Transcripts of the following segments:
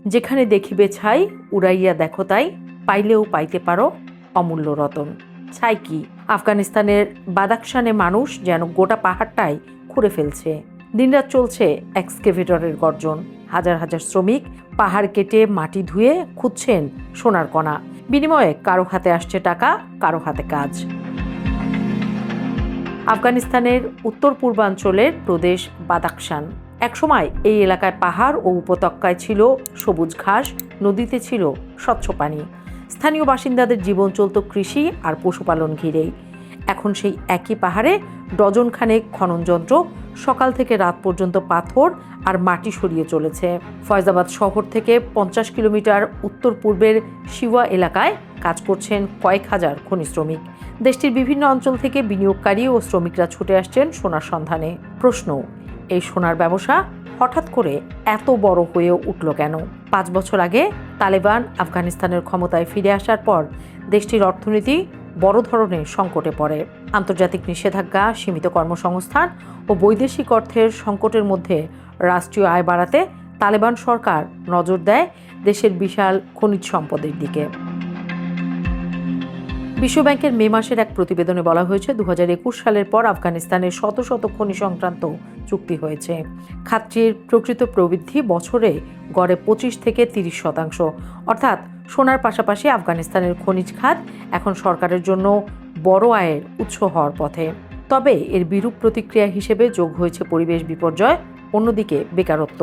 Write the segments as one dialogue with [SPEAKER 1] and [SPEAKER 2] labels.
[SPEAKER 1] যেখানে দেখিবে ছাই উড়াইয়া দেখো তাই, পাইলেও পাইতে পারো অমূল্য রতন। ছাই কি? আফগানিস্তানের বাদাখশানে মানুষ যেন গোটা পাহাড়টাই খুঁড়ে ফেলছে। দিনরাত চলছে এক্সকেভেটরের গর্জন। হাজার হাজার শ্রমিক পাহাড় কেটে মাটি ধুয়ে খুঁজছেন সোনার কণা। বিনিময়ে কারো হাতে আসছে টাকা, কারো হাতে কাজ। আফগানিস্তানের উত্তর পূর্বাঞ্চলের প্রদেশ বাদাখশান। একসময় এই এলাকায় পাহাড় ও উপত্যকায় ছিল সবুজ ঘাস, নদীতে ছিল স্বচ্ছ পানি। স্থানীয় বাসিন্দাদের জীবন চলত কৃষি আর পশুপালন ঘিরেই। এখন সেই একই পাহাড়ে ডজনখানেক খনন যন্ত্র সকাল থেকে রাত পর্যন্ত পাথর আর মাটি সরিয়ে চলেছে। ফয়জাবাদ শহর থেকে 50 কিলোমিটার উত্তর পূর্বের শিওয়া এলাকায় কাজ করছেন কয়েক হাজার খনি শ্রমিক। দেশটির বিভিন্ন অঞ্চল থেকে বিনিয়োগকারী ও শ্রমিকরা ছুটে আসছেন সোনার সন্ধানে। প্রশ্ন, এই সোনার ব্যবসা হঠাৎ করে এত বড় হয়ে উঠল কেন? 5 বছর আগে তালেবান আফগানিস্তানের ক্ষমতায় ফিরে আসার পর দেশটির অর্থনীতি বড় ধরনের সংকটে পড়ে। আন্তর্জাতিক নিষেধাজ্ঞা, সীমিত কর্মসংস্থান ও বৈদেশিক অর্থের সংকটের মধ্যে রাষ্ট্রীয় আয় বাড়াতে তালেবান সরকার নজর দেয় দেশের বিশাল খনিজ সম্পদের দিকে। বিশ্বব্যাংকের মে মাসের এক প্রতিবেদনে বলা হয়েছে 2021 সালের পর আফগানিস্তানের শত শত খনি সংক্রান্ত চুক্তি হয়েছে। খাতটির প্রকৃত প্রবৃদ্ধি বছরে গড়ে 25 থেকে 30%। অর্থাৎ সোনার পাশাপাশি আফগানিস্তানের খনিজ খাত এখন সরকারের জন্য বড় আয়ের উৎস হওয়ার পথে। তবে এর বিরূপ প্রতিক্রিয়া হিসেবে যোগ হয়েছে পরিবেশ বিপর্যয়, অন্যদিকে বেকারত্ব।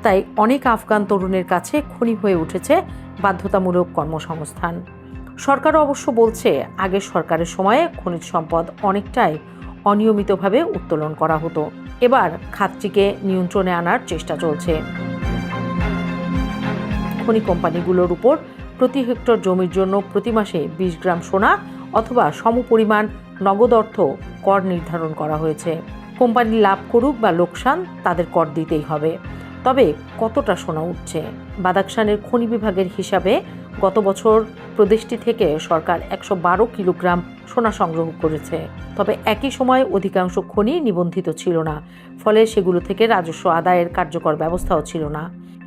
[SPEAKER 1] তাই অনেক আফগান তরুণের কাছে খনি হয়ে উঠেছে বাধ্যতামূলক কর্মসংস্থান। সরকারও অবশ্য বলছে, আগের সরকারের সময়ে খনিজ সম্পদ অনেকটাই অনিয়মিতভাবে উত্তোলন করা হতো। এবার খাতটিকে নিয়ন্ত্রণে আনার চেষ্টা চলছে। খনি কোম্পানিগুলোর উপর প্রতি হেক্টর জমির জন্য প্রতি মাসে 20 গ্রাম সোনা অথবা সমপরিমাণ নগদ অর্থ কর নির্ধারণ করা হয়েছে। কোম্পানি লাভ করুক বা লোকসান, তাদের কর দিতেই হবে। তবে কতটা সোনা উঠছে? বাদাখশানের খনি বিভাগের হিসাবে গত বছর প্রদেশটি থেকে সরকার 112 কিলোগ্রাম সোনা সংগ্রহ করেছে। তবে একই সময় অধিকাংশ খনি নিবন্ধিত ছিল না, ফলে সেগুলো থেকে রাজস্ব আদায়ের কার্যকর ব্যবস্থাও ছিল না।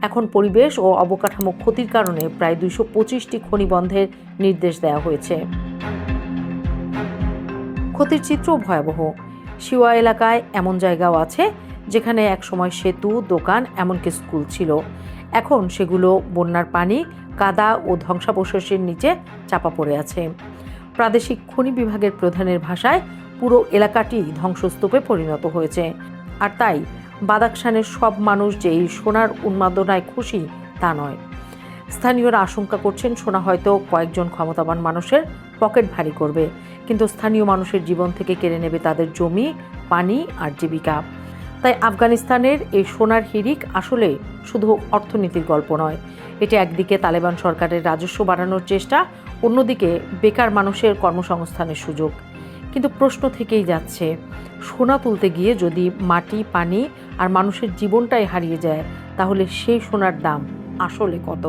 [SPEAKER 1] এখন পরিবেশ ও অবকাঠামো ক্ষতির কারণে প্রায় 225টি খনি বন্ধের নির্দেশ দেওয়া হয়েছে। ক্ষতির চিত্র ভয়াবহ। শিওয়া এলাকায় এমন জায়গাও আছে যেখানে একসময় সেতু, দোকান, এমনকি স্কুল ছিল। এখন সেগুলো বন্যার পানি, কাদা ও ধ্বংসাবশেষের নিচে চাপা পড়ে আছে। প্রাদেশিক খনি বিভাগের প্রধানের ভাষায় পুরো এলাকাটি ধ্বংসস্তূপে পরিণত হয়েছে। আর তাই বাদাখশানের সব মানুষ যে এই সোনার উন্মাদনায় খুশি তা নয়। স্থানীয়রা আশঙ্কা করছেন সোনা হয়তো কয়েকজন ক্ষমতাবান মানুষের পকেট ভারী করবে, কিন্তু স্থানীয় মানুষের জীবন থেকে কেড়ে নেবে তাদের জমি, পানি আর জীবিকা। তাই আফগানিস্তানের এই সোনার হিড়িক আসলে শুধু অর্থনীতির গল্প নয়। এটি একদিকে তালেবান সরকারের রাজস্ব বাড়ানোর চেষ্টা, অন্যদিকে বেকার মানুষের কর্মসংস্থানের সুযোগ। কিন্তু প্রশ্ন থেকেই যাচ্ছে, সোনা তুলতে গিয়ে যদি মাটি, পানি আর মানুষের জীবনটাই হারিয়ে যায়, তাহলে সেই সোনার দাম আসলে কত?